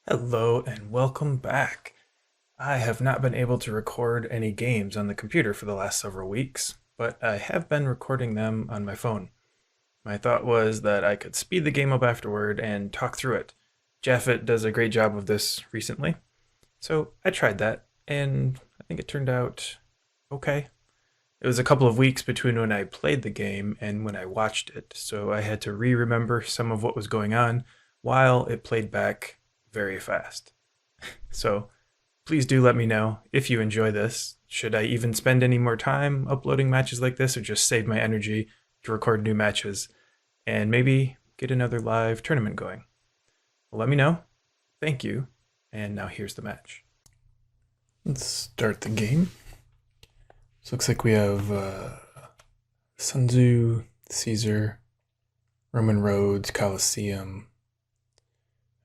Hello and welcome back. I have not been able to record any games on the computer for the last several weeks, but I have been recording them on my phone. My thought was that I could speed the game up afterward and talk through it. Jaffet does a great job of this recently, so I tried that, and I think it turned out okay. It was a couple of weeks between when I played the game and when I watched it, so I had to re-remember some of what was going on while it played back very fast. So please do let me know if you enjoy this. Should I even spend any more time uploading matches like this or just save my energy to record new matches and maybe get another live tournament going? Well, let me know. Thank you. And now here's the match. Let's start the game. So looks like we have Sun Tzu, Caesar, Roman roads, Colosseum.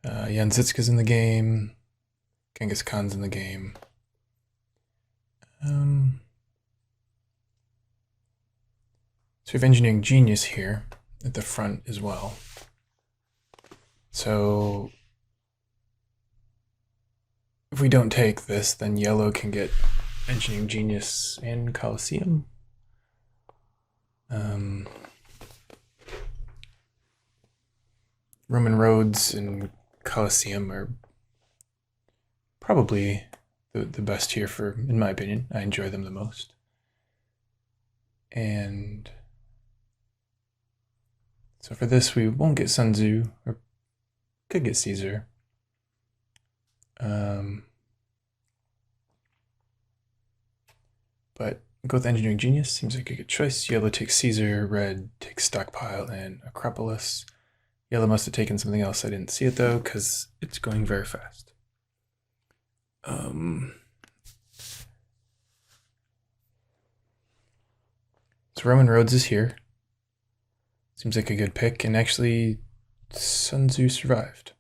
Jan Zitska's in the game. Genghis Khan's in the game. So we have Engineering Genius here at the front as well. So if we don't take this, then yellow can get Engineering Genius and Colosseum. Roman roads and Colosseum are probably the best here for, in my opinion. I enjoy them the most. And so for this, we won't get Sun Tzu, or could get Caesar. But go with Engineering Genius, seems like a good choice. Yellow takes Caesar, red takes Stockpile and Acropolis. Yellow must have taken something else. I didn't see it though, because it's going very fast. So Roman roads is here. Seems like a good pick, and actually Sun Tzu survived.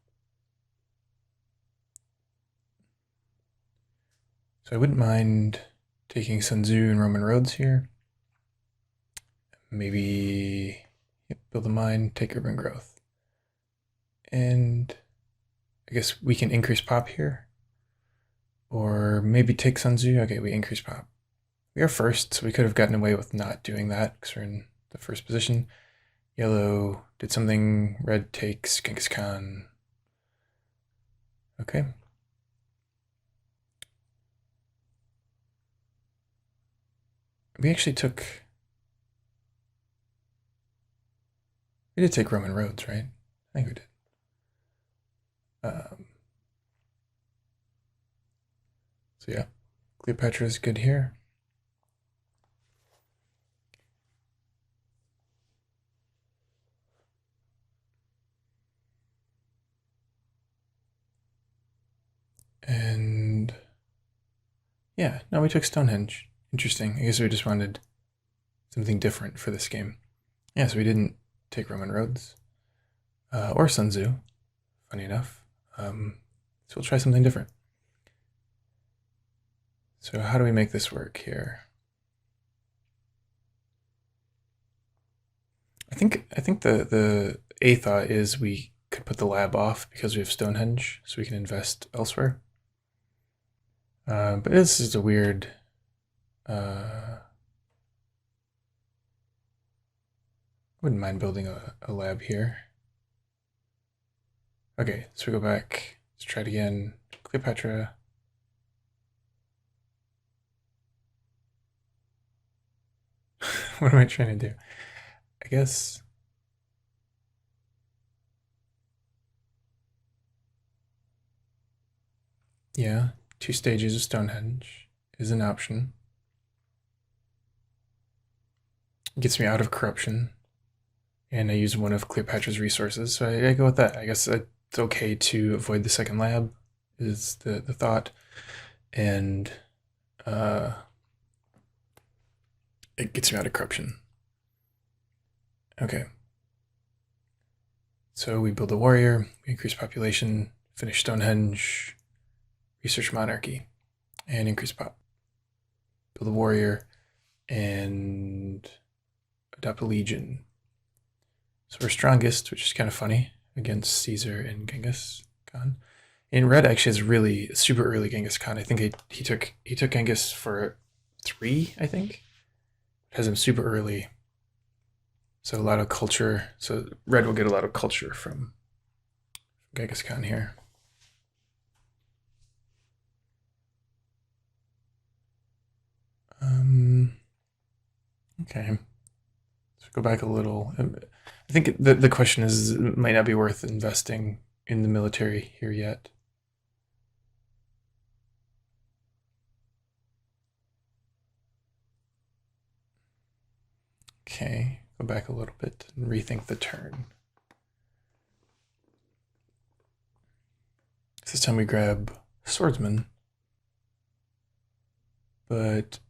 So I wouldn't mind taking Sun Tzu and Roman roads here. Maybe build a mine, take urban growth. And I guess we can increase pop here. Or maybe take Sun Tzu. Okay, we increase pop. We are first, so we could have gotten away with not doing that because we're in the first position. Yellow did something. Red takes Genghis Khan. Okay. We actually took... We did take Roman roads, right? I think we did. So yeah, Cleopatra is good here. And yeah, no, we took Stonehenge. Interesting. I guess we just wanted something different for this game. Yeah, so we didn't take Roman roads or Sun Tzu, funny enough. So we'll try something different. So how do we make this work here? I think the A thought is we could put the lab off because we have Stonehenge, so we can invest elsewhere. But this is a weird... wouldn't mind building a lab here. Okay, so we go back. Let's try it again. Cleopatra. What am I trying to do? I guess... yeah, 2 stages of Stonehenge is an option. It gets me out of corruption. And I use one of Cleopatra's resources, so I go with that. I guess it's okay to avoid the second lab, is the thought. And it gets me out of corruption. Okay. So we build a warrior, we increase population, finish Stonehenge, research monarchy, and increase pop. Build a warrior, and adopt a legion. So we're strongest, which is kind of funny, against Caesar and Genghis Khan. And red actually has really super early Genghis Khan. I think he took Genghis for 3, I think. It has him super early. So a lot of culture. So red will get a lot of culture from Genghis Khan here. Okay. Let's go back a little. I think the question is, it might not be worth investing in the military here yet. Okay, go back a little bit and rethink the turn. This time we grab swordsman, but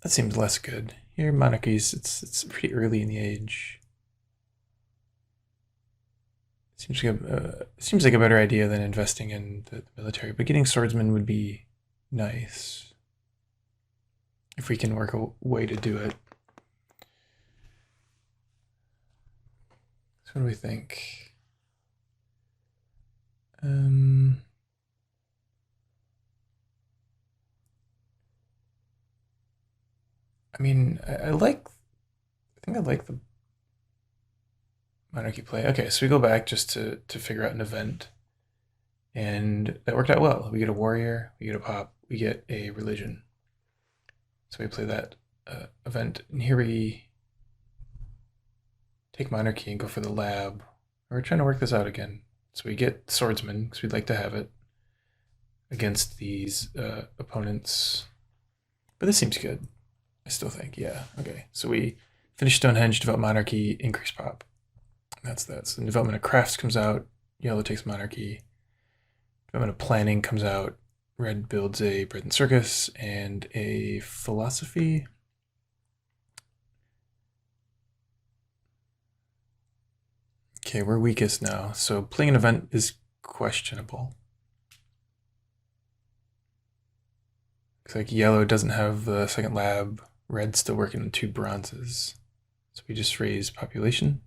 that seems less good. Here, monarchies, it's pretty early in the age. Seems like a better idea than investing in the military, but getting swordsman would be nice if we can work a way to do it. So what do we think? I mean, I think I like the monarchy play. Okay, so we go back just to figure out an event. And that worked out well. We get a warrior, we get a pop, we get a religion. So we play that event. And here we take monarchy and go for the lab. We're trying to work this out again. So we get swordsman, because we'd like to have it against these opponents. But this seems good, I still think. Yeah, okay. So we finish Stonehenge, develop monarchy, increase pop. That's that. So the development of crafts comes out. Yellow takes monarchy. Development of planning comes out. Red builds a bread and circus and a philosophy. Okay, we're weakest now. So playing an event is questionable. Looks like yellow doesn't have the second lab. Red's still working on 2 bronzes. So we just raise population.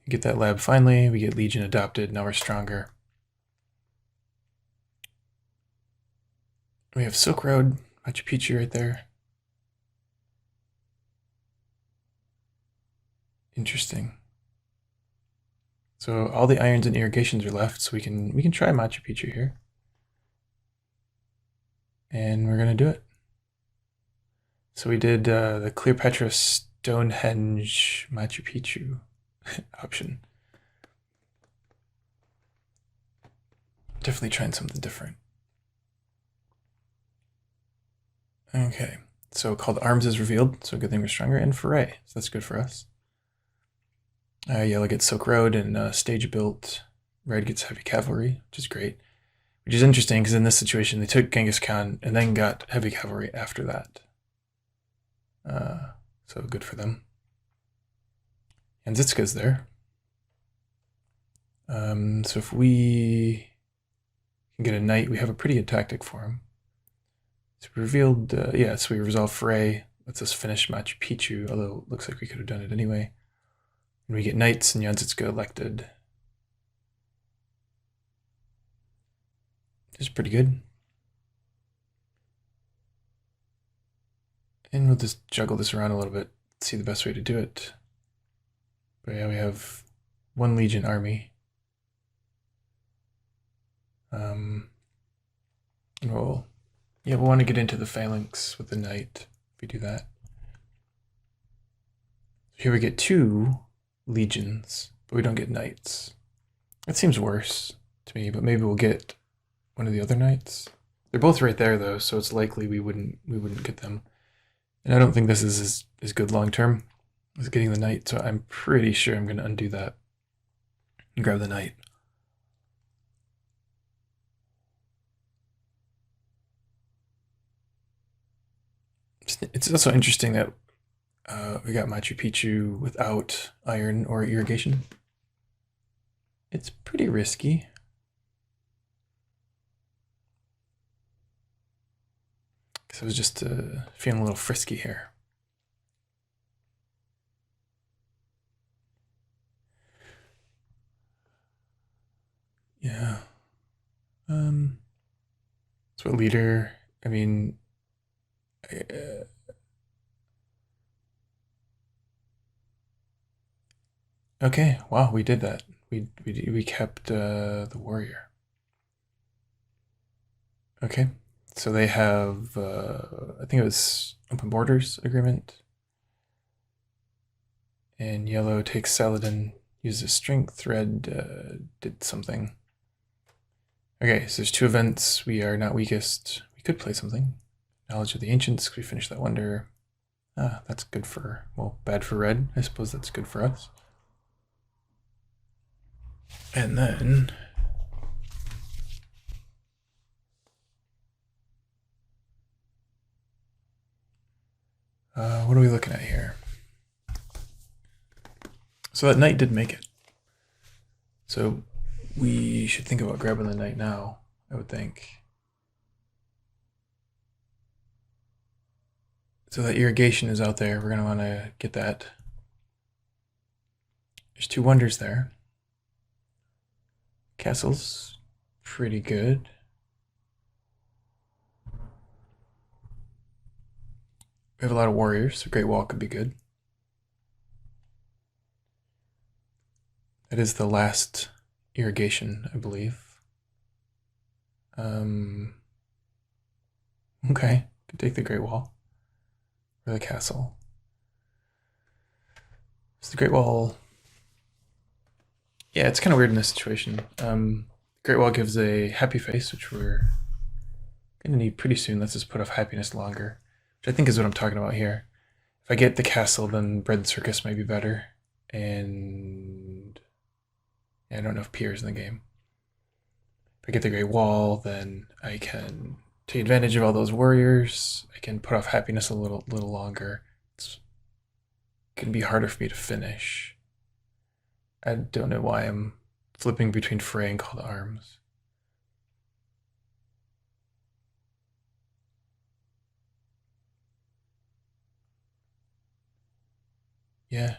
Get that lab finally. We get Legion adopted. Now we're stronger. We have Silk Road, Machu Picchu right there. Interesting. So all the irons and irrigations are left, so we can try Machu Picchu here. And we're gonna do it. So we did the Cleopatra Stonehenge Machu Picchu option. Definitely trying something different. Okay, so called Arms is revealed, so good thing we're stronger, and Foray, so that's good for us. Yellow gets Silk Road and stage built. Red gets Heavy Cavalry, which is great. Which is interesting because in this situation they took Genghis Khan and then got Heavy Cavalry after that. So good for them. And Zitska's there. So if we can get a knight, we have a pretty good tactic for him. So we revealed, so we resolved Foray. Lets us finish Machu Picchu, although it looks like we could have done it anyway. And we get knights and Yanzitska elected. Which is pretty good. And we'll just juggle this around a little bit, see the best way to do it. But yeah, we have 1 Legion army. And we'll want to get into the phalanx with the knight if we do that. Here we get 2 legions, but we don't get knights. It seems worse to me, but maybe we'll get one of the other knights. They're both right there though, so it's likely we wouldn't get them. And I don't think this is as good long term as getting the knight, so I'm pretty sure I'm going to undo that and grab the knight. It's also interesting that we got Machu Picchu without iron or irrigation. It's pretty risky. Because I was just feeling a little frisky here. Yeah. So a leader, I mean, okay, wow, we did that. We kept the warrior. Okay, so they have, I think it was open borders agreement. And yellow takes Saladin, uses strength. Red did something. Okay, so there's two events. We are not weakest. We could play something. Knowledge of the Ancients. We finished that wonder. Ah, that's good for, well, bad for red. I suppose that's good for us. And then what are we looking at here? So that knight did make it. So we should think about grabbing the knight now, I would think. So that irrigation is out there. We're going to want to get that. There's two wonders there. Castle's pretty good. We have a lot of warriors, so Great Wall could be good. That is the last irrigation, I believe. Okay, could take the Great Wall or the castle. So the Great Wall, yeah, it's kind of weird in this situation. Great Wall gives a happy face, which we're gonna need pretty soon. Let's just put off happiness longer, which I think is what I'm talking about here. If I get the castle, then Bread Circus might be better, and yeah, I don't know if Pierre's in the game. If I get the Great Wall, then I can take advantage of all those warriors. I can put off happiness a little longer. It's gonna be harder for me to finish. I don't know why I'm flipping between Fray and Call to Arms. Yeah.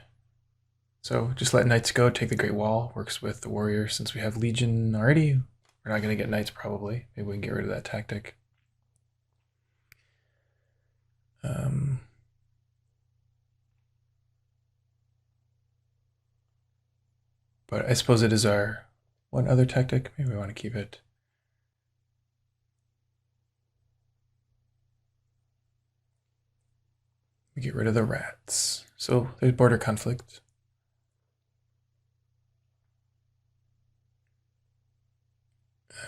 So just let knights go, take the Great Wall. Works with the warrior since we have Legion already. We're not going to get knights probably. Maybe we can get rid of that tactic. But I suppose it is our one other tactic. Maybe we want to keep it. We get rid of the rats. So there's border conflict.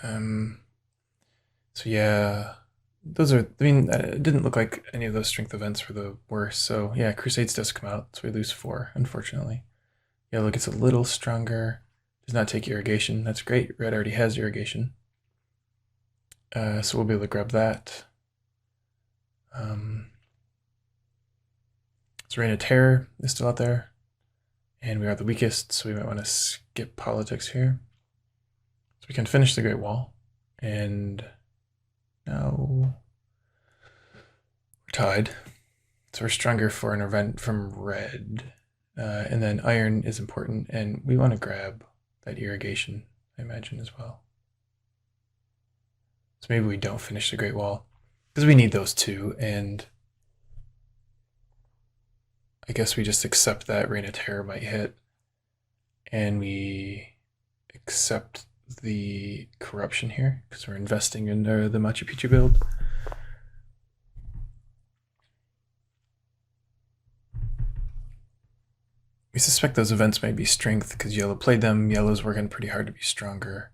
So yeah, those are, I mean, it didn't look like any of those strength events were the worst. So yeah, Crusades does come out. So we lose 4, unfortunately. Yellow gets a little stronger. Does not take irrigation. That's great. Red already has irrigation. So we'll be able to grab that. So Reign of Terror is still out there. And we are the weakest, so we might want to skip politics here. So we can finish the Great Wall. And now we're tied. So we're stronger for an event from red. And then iron is important, and we want to grab that irrigation, I imagine, as well. So maybe we don't finish the Great Wall, because we need those two, and I guess we just accept that Reign of Terror might hit, and we accept the corruption here, because we're investing in the Machu Picchu build. We suspect those events might be strength because yellow played them. Yellow's working pretty hard to be stronger.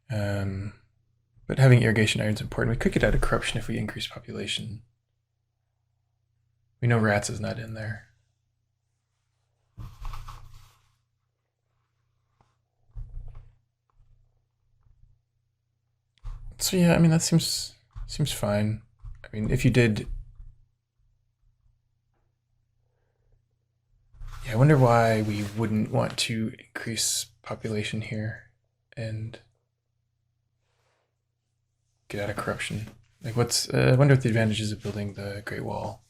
But having irrigation iron is important. We could get out of corruption if we increase population. We know rats is not in there. So yeah, I mean that seems fine. I mean, if you did, yeah, I wonder why we wouldn't want to increase population here and get out of corruption. Like, what's? I wonder what the advantages of building the Great Wall.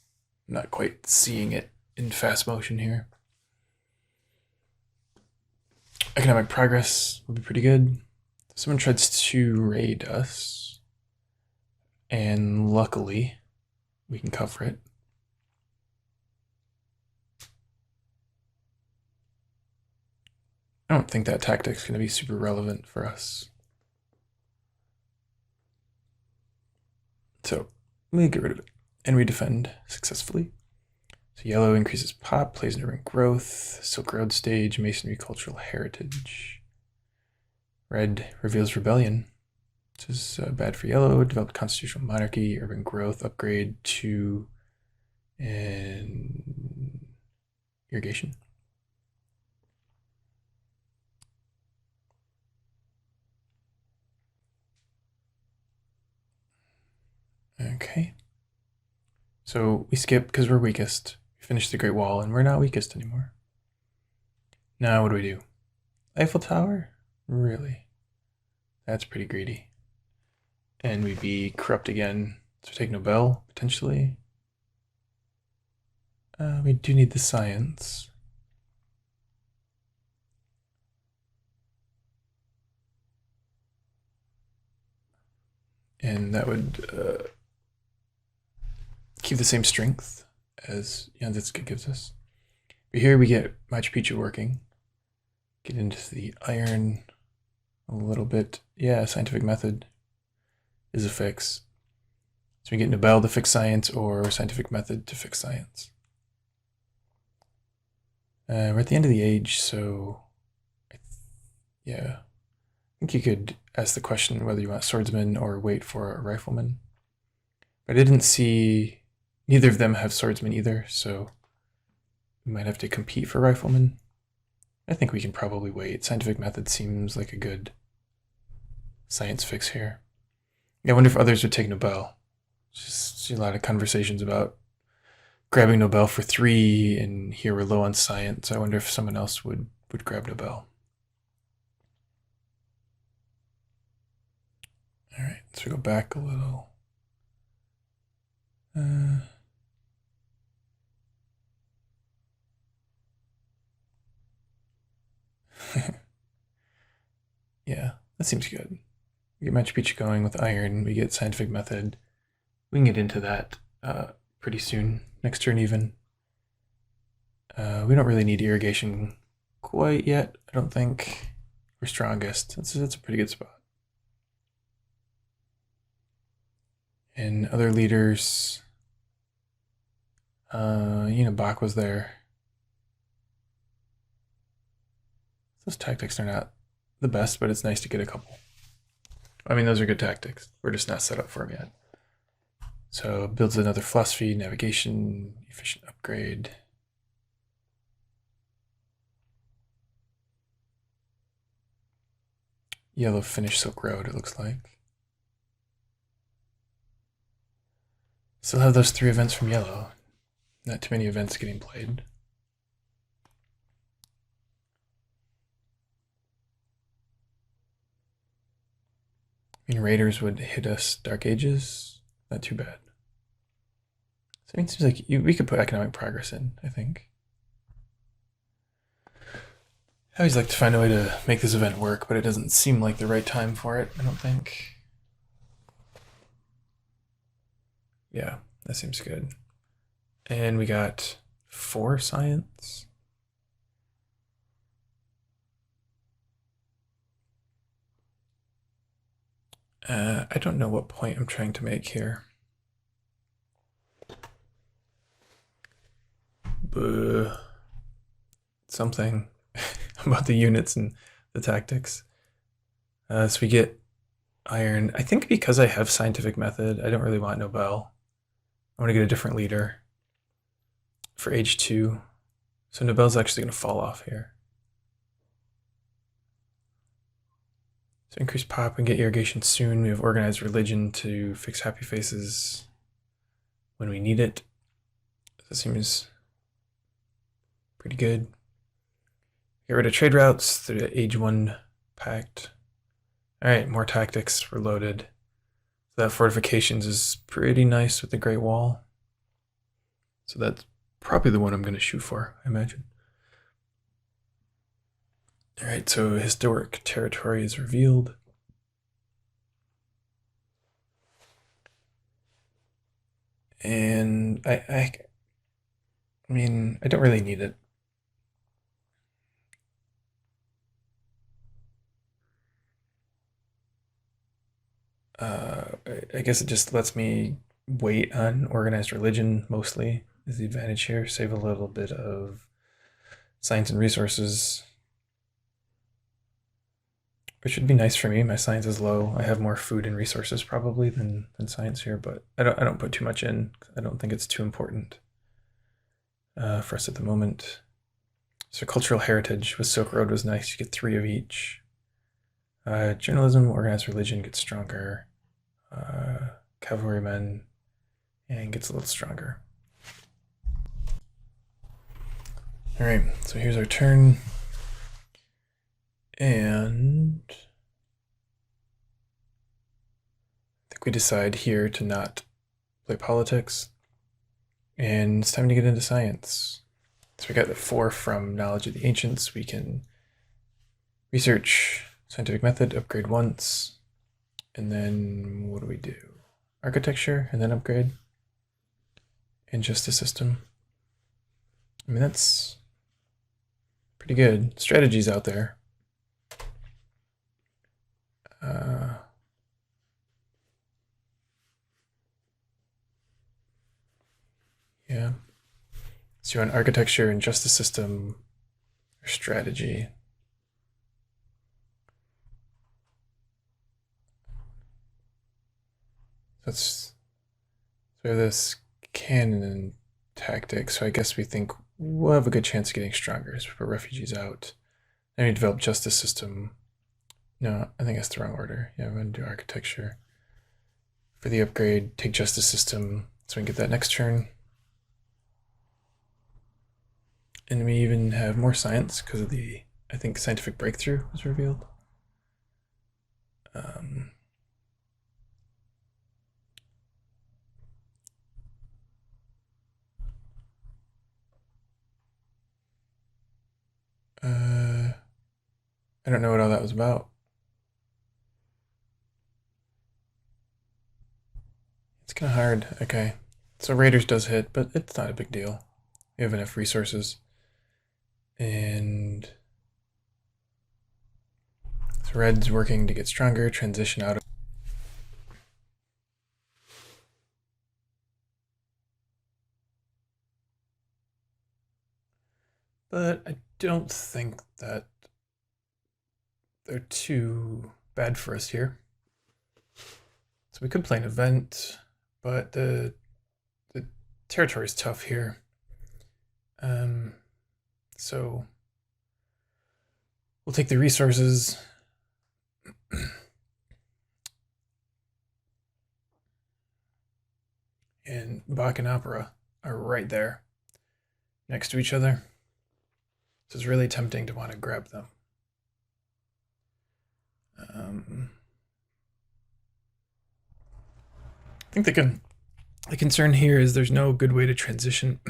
I'm not quite seeing it in fast motion here. Economic progress will be pretty good. Someone tries to raid us, and luckily we can cover it. I don't think that tactic's going to be super relevant for us. So we get rid of it. And we defend successfully. So yellow increases pop, plays in urban growth, Silk Road stage, masonry cultural heritage. Red reveals rebellion. This is bad for yellow. Developed constitutional monarchy, urban growth, upgrade to and irrigation. Okay. So we skip because we're weakest. We finished the Great Wall and we're not weakest anymore. Now what do? Eiffel Tower? Really? That's pretty greedy. And we'd be corrupt again. So take Nobel, potentially. We do need the science. And that would keep the same strength as Yanzitska gives us. But here we get Machu Picchu working. Get into the iron a little bit. Yeah, scientific method is a fix. So we get Nobel to fix science or scientific method to fix science. We're at the end of the age, so yeah. I think you could ask the question whether you want swordsman or wait for a rifleman. But I didn't see neither of them have swordsman either, so we might have to compete for rifleman. I think we can probably wait. Scientific method seems like a good science fix here. Yeah, I wonder if others would take Nobel. Just see a lot of conversations about grabbing Nobel for 3, and here we're low on science. I wonder if someone else would grab Nobel. All right, so we go back a little. Yeah, that seems good. We get Machu Picchu going with iron. We get scientific method. We can get into that pretty soon. Next turn even. We don't really need irrigation quite yet. I don't think we're strongest. That's a pretty good spot. And other leaders, Bach was there. Those tactics are not the best, but it's nice to get a couple. I mean, those are good tactics. We're just not set up for them yet. So builds another philosophy, navigation, efficient upgrade. Yellow finish Silk Road, it looks like. Still have those 3 events from yellow. Not too many events getting played. I mean, Raiders would hit us Dark Ages. Not too bad. So it seems like we could put economic progress in, I think. I always like to find a way to make this event work, but it doesn't seem like the right time for it, I don't think. Yeah, that seems good. And we got 4 science. I don't know what point I'm trying to make here. Buh. Something about the units and the tactics. So we get iron. I think because I have scientific method, I don't really want Nobel. I want to get a different leader for age 2. So Nobel's actually going to fall off here. So increase pop and get irrigation soon. We have organized religion to fix happy faces when we need it. That seems pretty good. Get rid of trade routes through the age 1 pact. Alright, more tactics. We're loaded. So that fortifications is pretty nice with the Great Wall. So that's probably the one I'm going to shoot for, I imagine. All right, so historic territory is revealed. And I mean, I don't really need it. I guess it just lets me wait on organized religion mostly is the advantage here. Save a little bit of science and resources, which should be nice for me. My science is low. I have more food and resources probably than science here, but I don't put too much in. I don't think it's too important for us at the moment. So cultural heritage with Silk Road was nice. You get 3 of each. Journalism, organized religion gets stronger. Cavalrymen and gets a little stronger. All right, so here's our turn. And I think we decide here to not play politics. And it's time to get into science. So we got the 4 from knowledge of the ancients. We can research scientific method, upgrade once, and then what do we do? Architecture, and then upgrade. And justice system. I mean, that's pretty good. Strategies out there. Yeah. So you want architecture and justice system or strategy. So we have this cannon tactic, so I guess we think we'll have a good chance of getting stronger as we put refugees out. Then we develop justice system. No, I think that's the wrong order. Yeah, I'm going to do architecture. For the upgrade, take justice system so we can get that next turn. And we even have more science because of the, I think, scientific breakthrough was revealed. I don't know what all that was about. It's kind of hard. Okay. So Raiders does hit, but it's not a big deal. We have enough resources. And so Red's working to get stronger, transition out of. But I don't think that they're too bad for us here. So we could play an event, but the territory is tough here. So we'll take the resources. And Bach and opera are right there next to each other. So it's really tempting to want to grab them. I think the concern here is there's no good way to transition.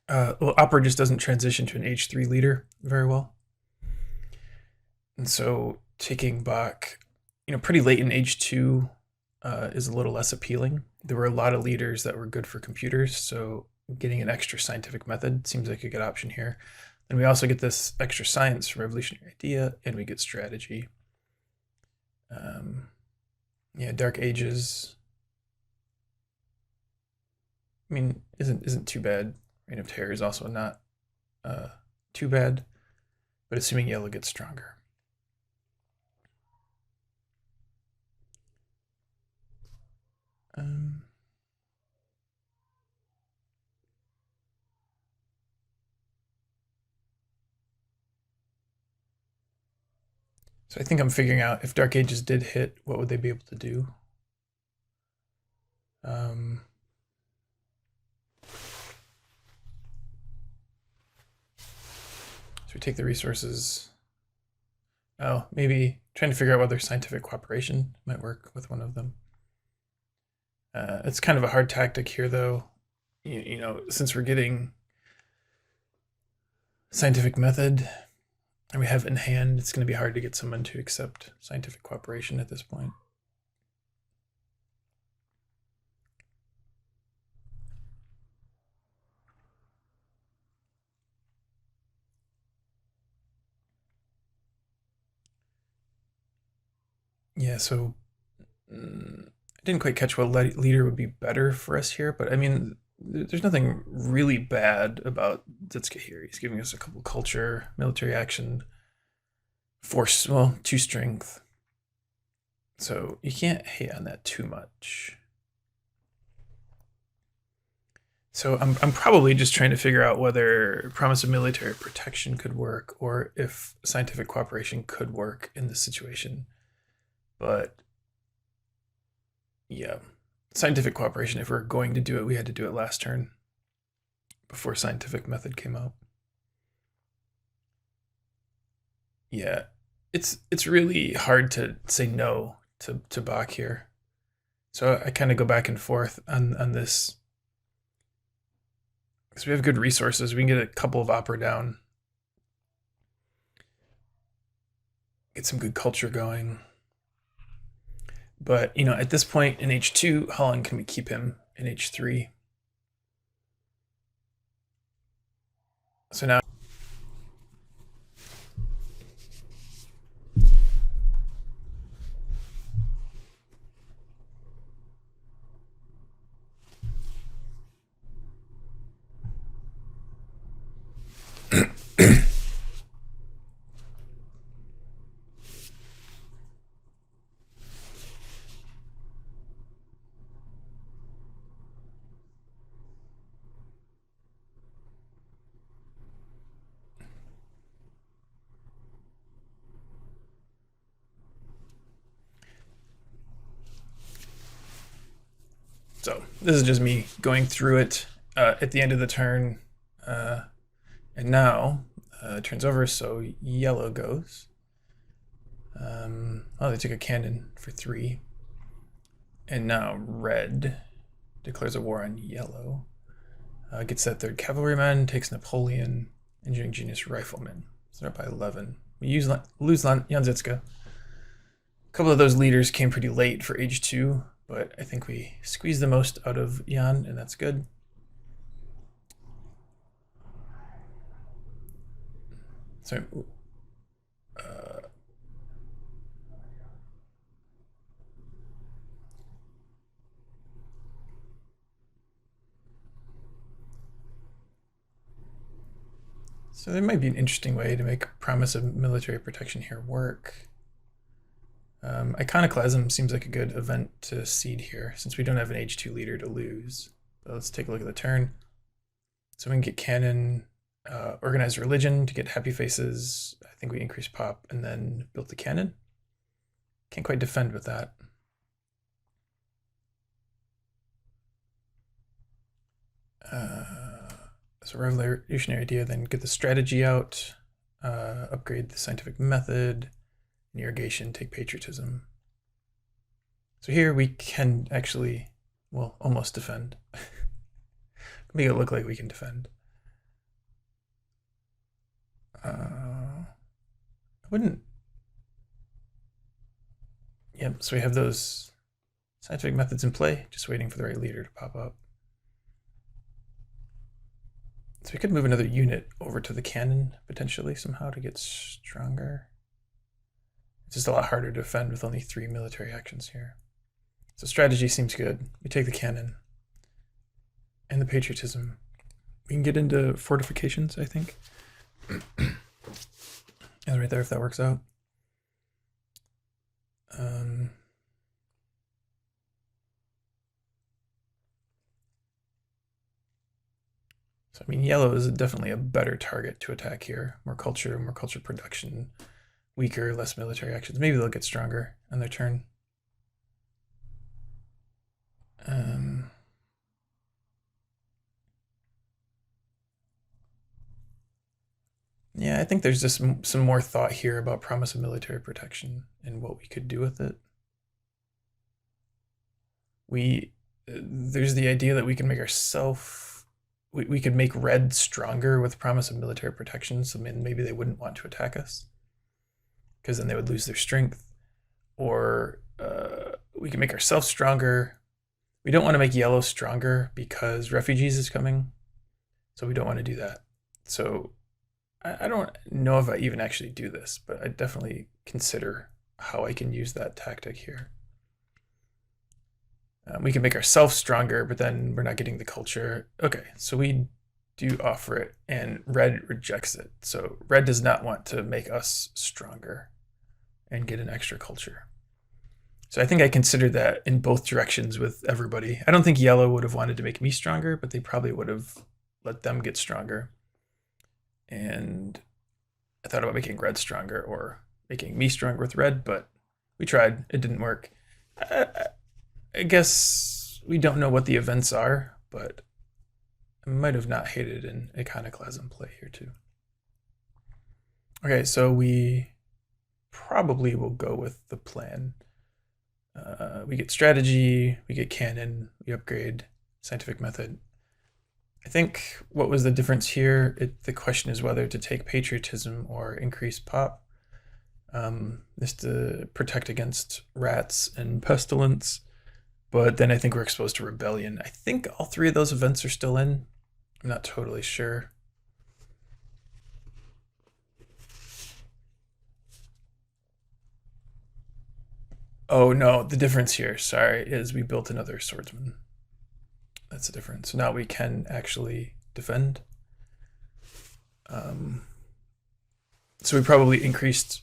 Well, opera just doesn't transition to an H3 leader very well. And so taking Bach, pretty late in H2 is a little less appealing. There were a lot of leaders that were good for computers, so getting an extra scientific method seems like a good option here. And we also get this extra science from revolutionary idea, and we get strategy. Yeah, Dark Ages. I mean, isn't too bad. Reign of Terror is also not too bad, but assuming yellow gets stronger. So I think I'm figuring out if Dark Ages did hit, what would they be able to do? So we take the resources. Oh, maybe trying to figure out whether scientific cooperation might work with one of them. It's kind of a hard tactic here, though. Since we're getting scientific method, And we have in hand, it's going to be hard to get someone to accept scientific cooperation at this point. Yeah, so I didn't quite catch what leader would be better for us here, but I mean, there's nothing really bad about Zitska here. He's giving us a couple culture, military action, force, well, 2 strength. So you can't hate on that too much. So I'm probably just trying to figure out whether promise of military protection could work or if scientific cooperation could work in this situation. But yeah, scientific cooperation, if we're going to do it, we had to do it last turn before scientific method came out. Yeah, it's really hard to say no to Bach here. So I kind of go back and forth on this because we have good resources. We can get a couple of opera down, get some good culture going. But you know, at this point in H2, how long can we keep him in H3? So now so this is just me going through it at the end of the turn. And now turns over, so yellow goes. Oh, they took a cannon for 3. And now red declares a war on yellow. Gets that 3rd cavalryman, takes Napoleon, engineering genius rifleman. So they're up by 11. We lose Janzitska. A couple of those leaders came pretty late for H2, but I think we squeezed the most out of Jan, and that's good. So so there might be an interesting way to make promise of military protection here work. Iconoclasm seems like a good event to seed here, since we don't have an H2 leader to lose. But let's take a look at the turn. So we can get cannon, organized religion to get happy faces. I think we increase pop and then built the cannon. Can't quite defend with that. So revolutionary idea, then get the strategy out, upgrade the scientific method, irrigation, take patriotism. So here we can actually, well, almost defend. Make it look like we can defend. I wouldn't. Yep, so we have those scientific methods in play, just waiting for the right leader to pop up. So we could move another unit over to the cannon, potentially, somehow, to get stronger. It's just a lot harder to defend with only 3 military actions here. So strategy seems good. We take the cannon and the patriotism. We can get into fortifications, I think. And right there, if that works out. So I mean, yellow is definitely a better target to attack here. More culture production, weaker, less military actions. Maybe they'll get stronger on their turn. Yeah, I think there's just some more thought here about promise of military protection and what we could do with it. There's the idea that we can make ourselves we could make red stronger with promise of military protection. So maybe they wouldn't want to attack us because then they would lose their strength. Or we can make ourselves stronger. We don't want to make yellow stronger because refugees is coming. So we don't want to do that. So I don't know if I even actually do this, but I definitely consider how I can use that tactic here. We can make ourselves stronger, but then we're not getting the culture. Okay, so we do offer it, and red rejects it. So red does not want to make us stronger and get an extra culture. So I think I considered that in both directions with everybody. I don't think yellow would have wanted to make me stronger, but they probably would have let them get stronger. And I thought about making red stronger or making me stronger with red, but we tried. It didn't work. I guess we don't know what the events are, but I might have not hated an iconoclasm play here too. Okay, so we probably will go with the plan. We get strategy, we get canon, we upgrade scientific method. I think what was the difference here? The question is whether to take patriotism or increase pop. This to protect against rats and pestilence. But then I think we're exposed to rebellion. I think all three of those events are still in. I'm not totally sure. Oh no, the difference here, sorry, is we built another swordsman. That's the difference. So now we can actually defend. So we probably increased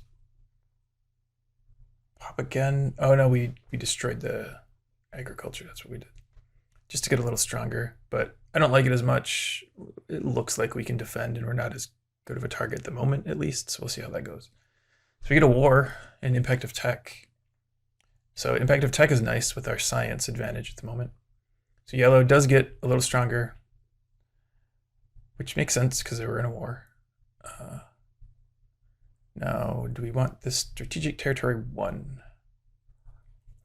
pop again. Oh no, we destroyed the agriculture. That's what we did. Just to get a little stronger, but I don't like it as much. It looks like we can defend and we're not as good of a target at the moment, at least. So we'll see how that goes. So we get a war and impact of tech. So impact of tech is nice with our science advantage at the moment. So yellow does get a little stronger, which makes sense because they were in a war. Now, do we want this strategic territory 1?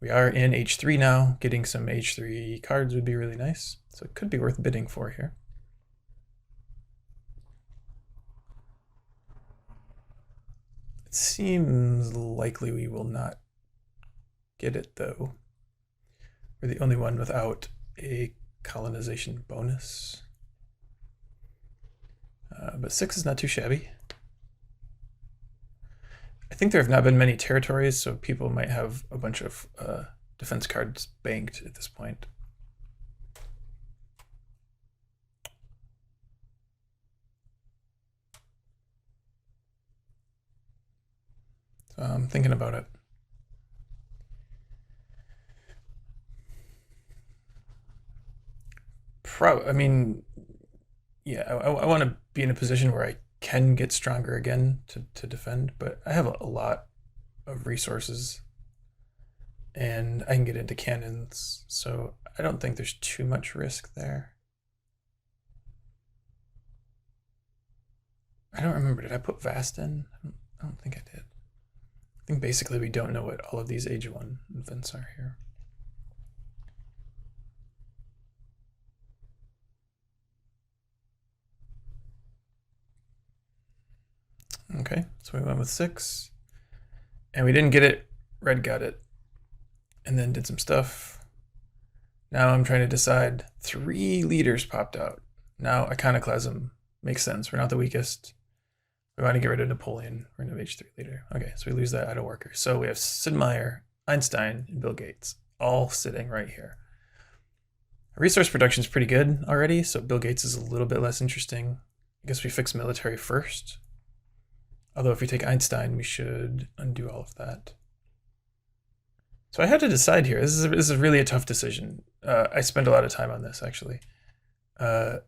We are in H3 now. Getting some H3 cards would be really nice. So it could be worth bidding for here. It seems likely we will not get it though. We're the only one without a colonization bonus. But 6 is not too shabby. I think there have not been many territories, so people might have a bunch of defense cards banked at this point. So I'm thinking about it. I mean, yeah, I want to be in a position where I can get stronger again to defend, but I have a lot of resources and I can get into cannons, so I don't think there's too much risk there. I don't remember, did I put Vast in? I don't think I did. I think basically we don't know what all of these Age 1 events are here. Okay, so we went with 6. And we didn't get it. Red got it. And then did some stuff. Now I'm trying to decide. 3 leaders popped out. Now iconoclasm makes sense. We're not the weakest. We want to get rid of Napoleon. We're an H3 leader. Okay, so we lose that out of worker. So we have Sid Meier, Einstein, and Bill Gates all sitting right here. Resource production is pretty good already, so Bill Gates is a little bit less interesting. I guess we fix military first. Although if we take Einstein, we should undo all of that. So I had to decide here. This is really a tough decision. I spend a lot of time on this, actually. So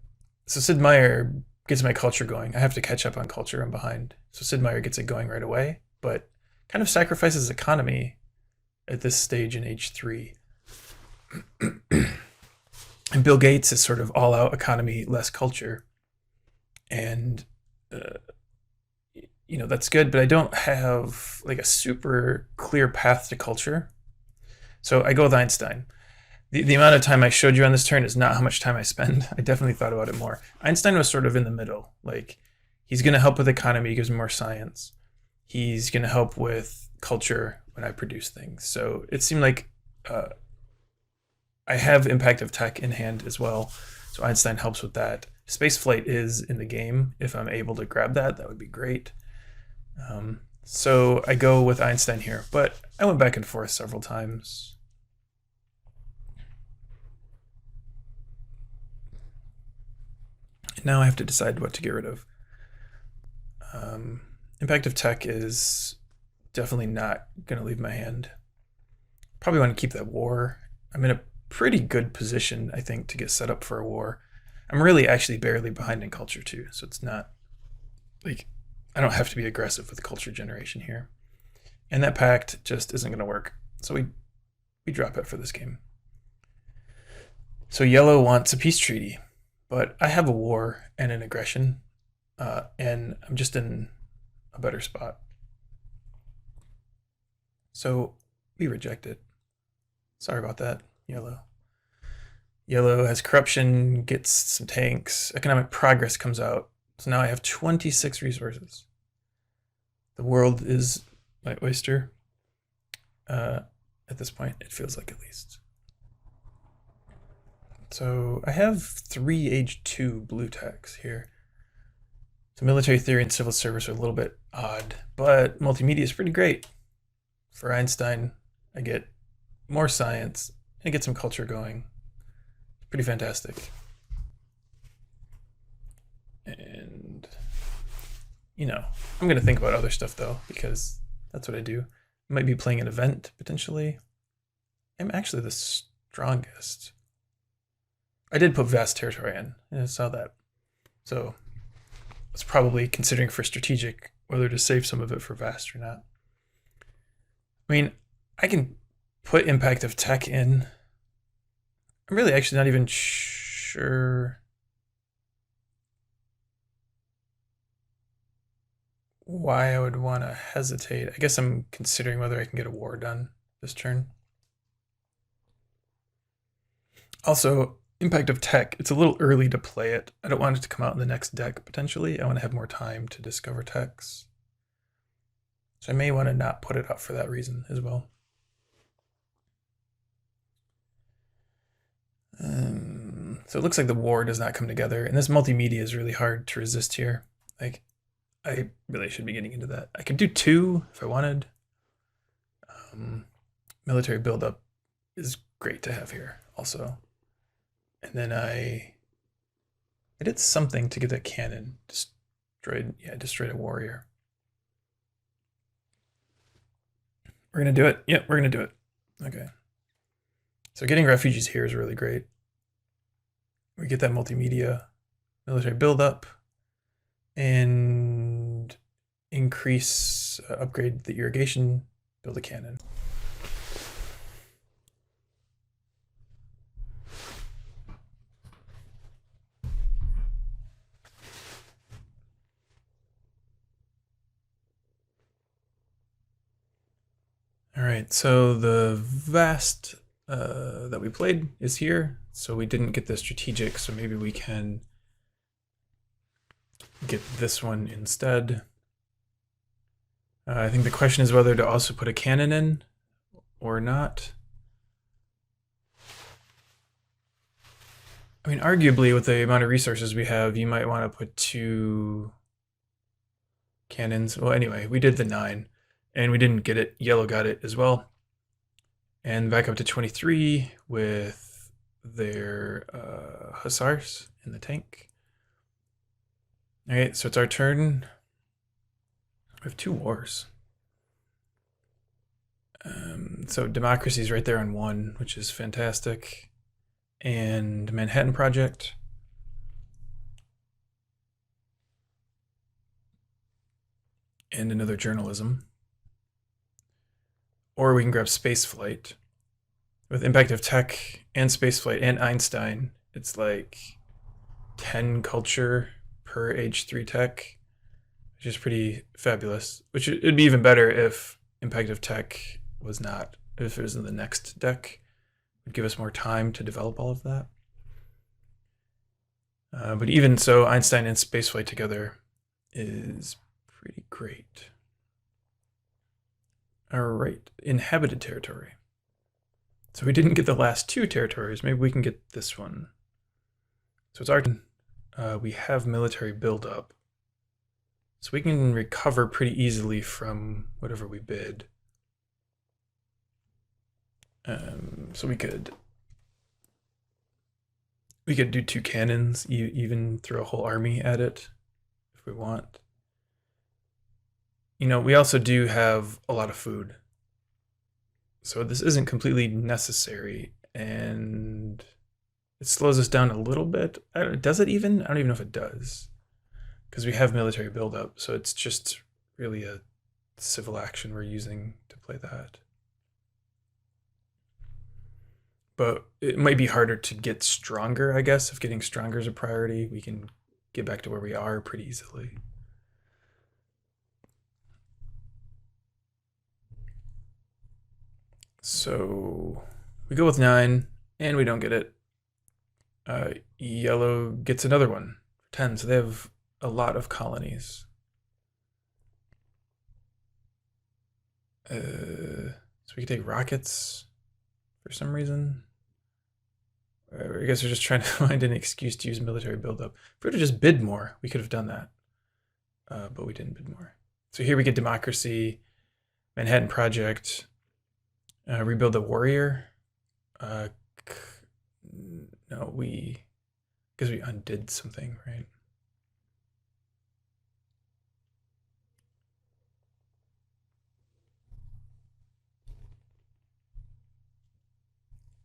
Sid Meier gets my culture going. I have to catch up on culture. I'm behind. So Sid Meier gets it going right away, but kind of sacrifices economy at this stage in H3. And Bill Gates is sort of all out economy, less culture. And you know, that's good, but I don't have like a super clear path to culture. So I go with Einstein. The amount of time I showed you on this turn is not how much time I spend. I definitely thought about it more. Einstein was sort of in the middle. Like, he's going to help with economy, he gives me more science. He's going to help with culture when I produce things. So it seemed like I have impact of tech in hand as well. So Einstein helps with that. Spaceflight is in the game. If I'm able to grab that, that would be great. So I go with Einstein here, but I went back and forth several times. Now I have to decide what to get rid of. Impact of tech is definitely not going to leave my hand. Probably want to keep that war. I'm in a pretty good position, I think, to get set up for a war. I'm really actually barely behind in culture too, so it's not like I don't have to be aggressive with culture generation here. And that pact just isn't going to work. So we drop it for this game. So yellow wants a peace treaty, but I have a war and an aggression, and I'm just in a better spot. So we reject it. Sorry about that, yellow. Yellow has corruption, gets some tanks. Economic progress comes out. So now I have 26 resources. The world is my oyster. At this point, it feels like, at least. So I have 3 age 2 blue techs here. So military theory and civil service are a little bit odd, but multimedia is pretty great. For Einstein, I get more science and get some culture going. Pretty fantastic. And, you know, I'm going to think about other stuff, though, because that's what I do. I might be playing an event, potentially. I'm actually the strongest. I did put vast territory in, and I saw that. So I was probably considering for strategic whether to save some of it for vast or not. I mean, I can put impact of tech in. I'm really actually not even sure why I would want to hesitate. I guess I'm considering whether I can get a war done this turn. Also, impact of tech, it's a little early to play it. I don't want it to come out in the next deck, potentially. I want to have more time to discover techs. So I may want to not put it up for that reason as well. So it looks like the war does not come together, and this multimedia is really hard to resist here. Like, I really should be getting into that. I could do 2 if I wanted. Military buildup is great to have here also. And then I did something to get that cannon destroyed a warrior. We're gonna do it. Yep, we're gonna do it. Okay. So getting refugees here is really great. We get that multimedia, military buildup, and increase, upgrade the irrigation, build a cannon. All right, so the vast that we played is here. So we didn't get the strategic, so maybe we can get this one instead. I think the question is whether to also put a cannon in or not. I mean, arguably, with the amount of resources we have, you might want to put 2 cannons. Well, anyway, we did the 9, and we didn't get it. Yellow got it as well. And back up to 23 with their hussars in the tank. All right, so it's our turn. We have 2 wars. So democracy's right there on 1, which is fantastic. And Manhattan Project. And another journalism. Or we can grab spaceflight. With impact of tech and spaceflight and Einstein, it's like 10 culture per age 3 tech, which is pretty fabulous. Which it'd be even better if impact of tech was not, if it was in the next deck, would give us more time to develop all of that. But even so, Einstein and spaceflight together is pretty great. All right, inhabited territory. So we didn't get the last two territories. Maybe we can get this one. So it's our turn. We have military buildup. So we can recover pretty easily from whatever we bid. So we could do 2 cannons, even throw a whole army at it if we want. You know, we also do have a lot of food. So this isn't completely necessary, and it slows us down a little bit. Does it even? I don't even know if it does. Because we have military buildup, so it's just really a civil action we're using to play that. But it might be harder to get stronger, I guess. If getting stronger is a priority, we can get back to where we are pretty easily. So we go with 9, and we don't get it. Yellow gets another one, 10, so they have a lot of colonies. So we can take rockets for some reason. I guess we're just trying to find an excuse to use military buildup. If we were to just bid more, we could have done that. But we didn't bid more. So here we get democracy, Manhattan Project, rebuild the warrior. No, because we undid something, right?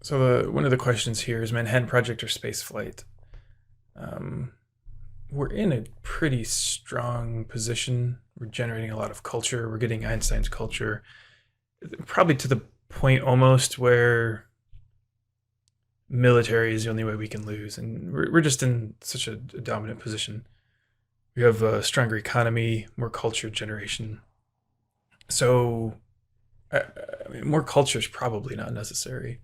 So one of the questions here is Manhattan Project or spaceflight. We're in a pretty strong position. We're generating a lot of culture. We're getting Einstein's culture, probably to the point almost where military is the only way we can lose, and we're just in such a dominant position. We have a stronger economy, more culture generation. So, I mean, more culture is probably not necessary.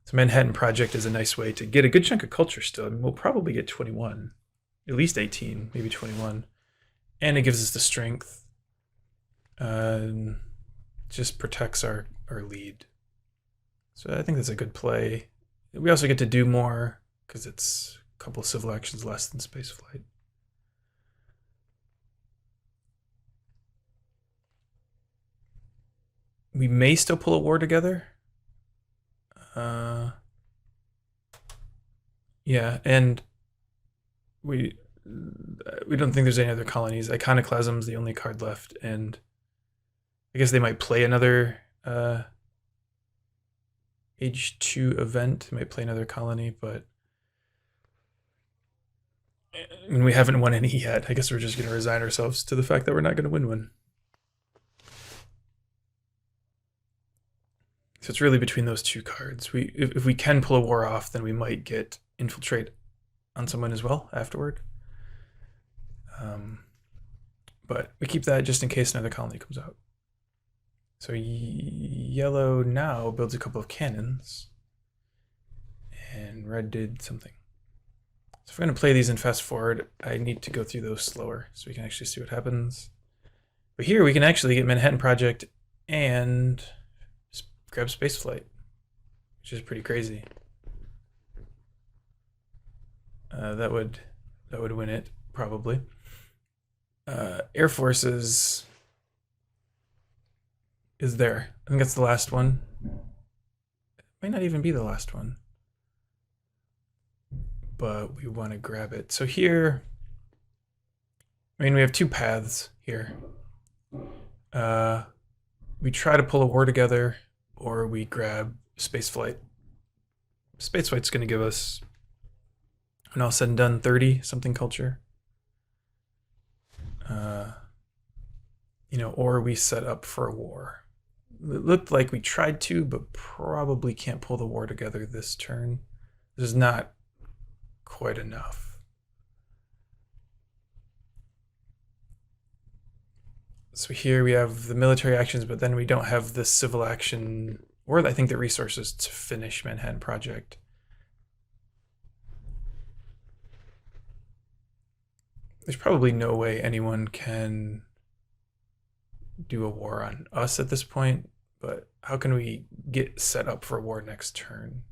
So Manhattan Project is a nice way to get a good chunk of culture still. I mean, we'll probably get 21, at least 18, maybe 21. And it gives us the strength. Just protects our lead. So I think that's a good play. We also get to do more because it's a couple of civil actions less than spaceflight. We may still pull a war together. Yeah, and we don't think there's any other colonies. Iconoclasm's the only card left, and I guess they might play another Age 2 event. They might play another colony, but I mean, we haven't won any yet. I guess we're just going to resign ourselves to the fact that we're not going to win one. So it's really between those two cards. If we can pull a war off, then we might get infiltrate on someone as well afterward. But we keep that just in case another colony comes out. So yellow now builds a couple of cannons, and red did something. So if we're going to play these in fast forward, I need to go through those slower so we can actually see what happens. But here we can actually get Manhattan Project and grab spaceflight, which is pretty crazy. That would win it probably. Air Forces is there. I think that's the last one. It might not even be the last one, but we want to grab it. So here, I mean, we have two paths here. We try to pull a war together, or we grab spaceflight. Spaceflight's going to give us, when all said and done, 30 something culture. You know, or we set up for a war. It looked like we tried to, but probably can't pull the war together this turn. This is not quite enough. So here we have the military actions, but then we don't have the civil action or I think the resources to finish Manhattan Project. There's probably no way anyone can do a war on us at this point, but how can we get set up for a war next turn?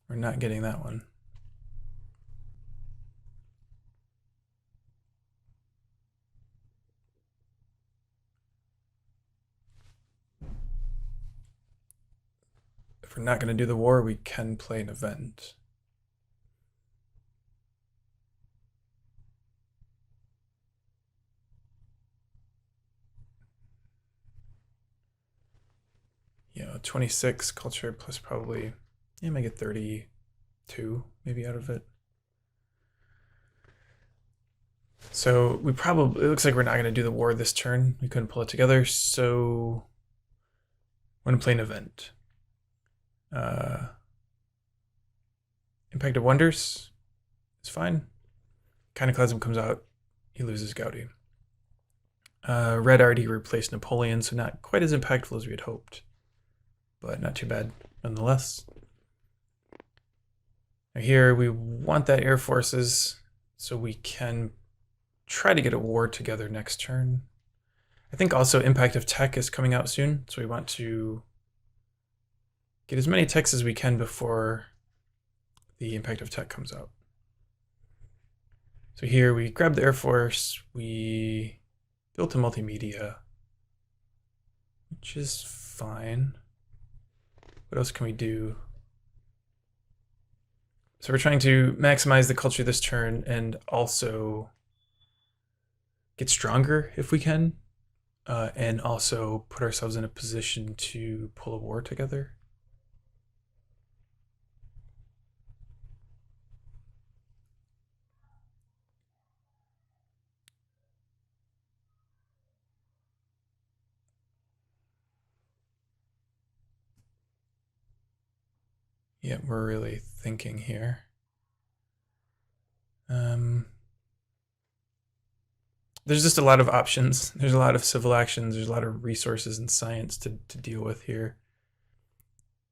We're not getting that one. If we're not going to do the war, we can play an event. You know, 26 culture plus probably, yeah, make it 32 maybe out of it. So we probably, it looks like we're not going to do the war this turn. We couldn't pull it together, so I'm going to play an event. Impact of Wonders is fine. Iconoclasm comes out, he loses Gaudi. Red already replaced Napoleon, so not quite as impactful as we had hoped, but not too bad nonetheless. Now here we want that Air Forces so we can try to get a war together next turn. I think also Impact of Tech is coming out soon, so we want to get as many techs as we can before the Impact of Tech comes out. So here we grabbed the Air Force, we built a multimedia, which is fine. What else can we do? So we're trying to maximize the culture this turn and also get stronger if we can, and also put ourselves in a position to pull a war together. Yeah, we're really thinking here. There's just a lot of options. There's a lot of civil actions. There's a lot of resources and science to deal with here.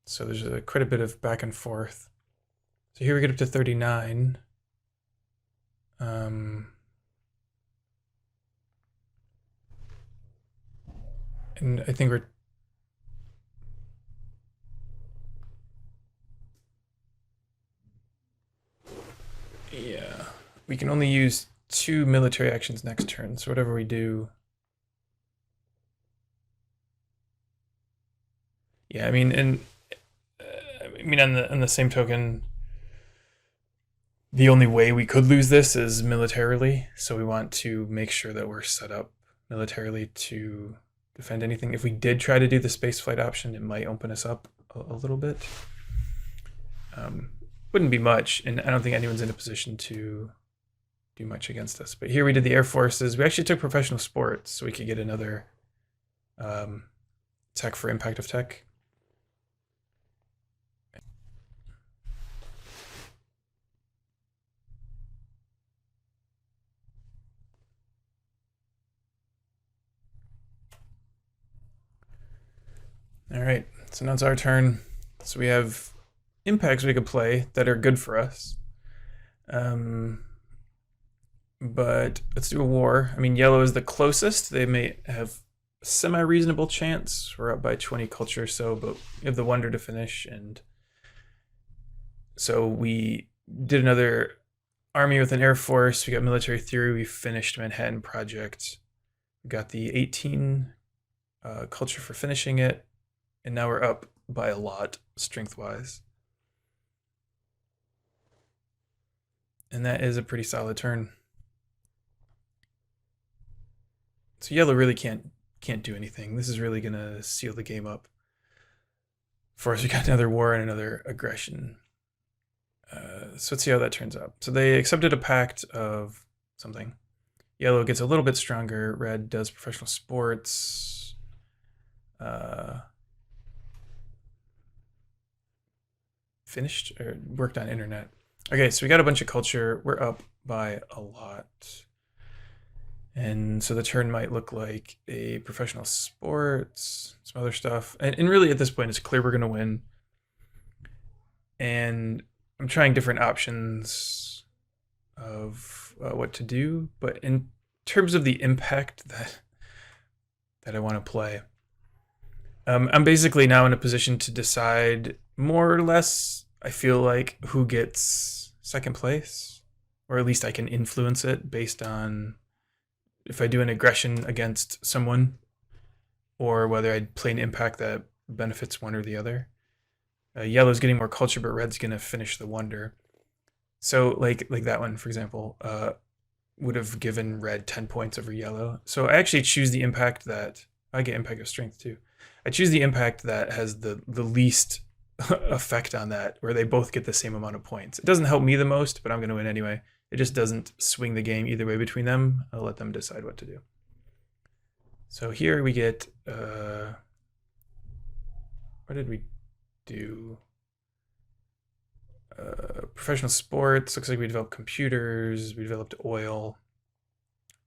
So there's quite a bit of back and forth. So here we get up to 39. And I think we're... Yeah, we can only use 2 military actions next turn, so whatever we do... Yeah, I mean, and on the same token, the only way we could lose this is militarily, so we want to make sure that we're set up militarily to defend anything. If we did try to do the spaceflight option, it might open us up a little bit. Wouldn't be much, and I don't think anyone's in a position to do much against us. But here we did the Air Forces. We actually took professional sports, so we could get another tech for Impact of Tech. All right, so now it's our turn. So we have impacts we could play that are good for us. But let's do a war. I mean, yellow is the closest. They may have a semi-reasonable chance. We're up by 20 culture or so, but we have the wonder to finish. And so we did another army with an air force. We got military theory. We finished Manhattan Project. We got the 18 culture for finishing it. And now we're up by a lot, strength-wise. And that is a pretty solid turn. So yellow really can't do anything. This is really gonna seal the game up for us. We got another war and another aggression. So let's see how that turns out. So they accepted a pact of something. Yellow gets a little bit stronger. Red does professional sports. Finished or worked on internet. Okay, so we got a bunch of culture. We're up by a lot. And so the turn might look like a professional sports, some other stuff. And really at this point, it's clear we're going to win. And I'm trying different options of what to do. But in terms of the impact that I want to play, I'm basically now in a position to decide more or less, I feel like, who gets second place. Or at least I can influence it based on if I do an aggression against someone, or whether I play an impact that benefits one or the other. Yellow's getting more culture, but red's gonna finish the wonder. So like that one, for example, would have given red 10 points over yellow. So I actually choose the impact that I get impact of strength too. I choose the impact that has the least effect on that, where they both get the same amount of points. It doesn't help me the most, but I'm gonna win anyway. It just doesn't swing the game either way between them. I'll let them decide what to do. So here we get, what did we do? Professional sports, looks like we developed computers, we developed oil.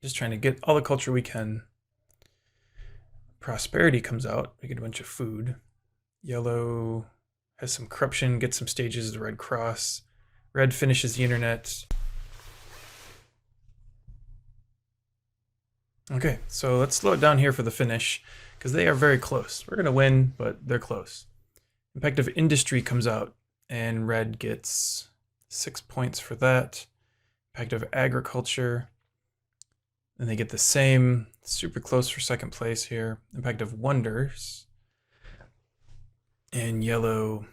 Just trying to get all the culture we can. Prosperity comes out, we get a bunch of food. Yellow has some corruption, gets some stages of the Red Cross. Red finishes the internet. Okay, so let's slow it down here for the finish, because they are very close. We're going to win, but they're close. Impact of industry comes out, and red gets 6 points for that. Impact of agriculture, and they get the same, super close for second place here. Impact of wonders, and yellow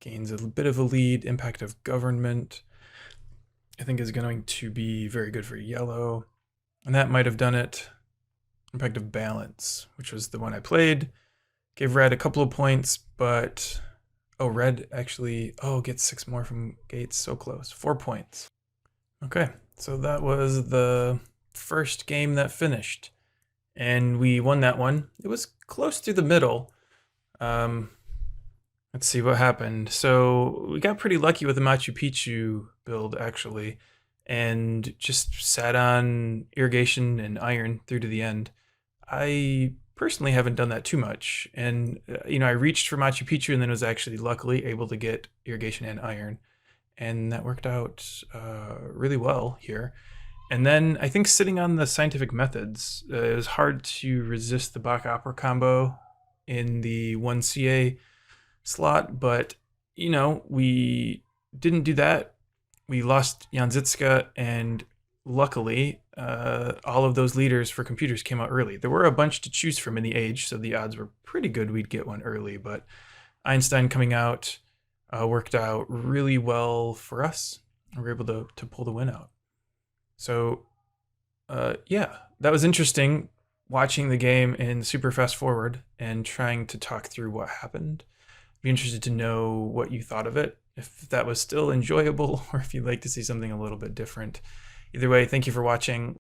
gains a bit of a lead. Impact of government, I think, is going to be very good for yellow. And that might have done it. Impact of balance, which was the one I played. Gave red a couple of points, but red actually gets 6 more from Gates. So close. 4 points. Okay, so that was the first game that finished. And we won that one. It was close through the middle. Let's see what happened. So we got pretty lucky with the Machu Picchu build, actually, and just sat on irrigation and iron through to the end. I personally haven't done that too much. And, I reached for Machu Picchu and then was actually luckily able to get irrigation and iron. And that worked out really well here. And then I think sitting on the scientific methods, it was hard to resist the Bach Opera combo in the 1CA slot. But, we didn't do that. We lost Janzitska, and luckily, all of those leaders for computers came out early. There were a bunch to choose from in the age, so the odds were pretty good we'd get one early, but Einstein coming out worked out really well for us. We were able to pull the win out. So, yeah, that was interesting, watching the game in super fast forward and trying to talk through what happened. Be interested to know what you thought of it, if that was still enjoyable, or if you'd like to see something a little bit different. Either way, thank you for watching.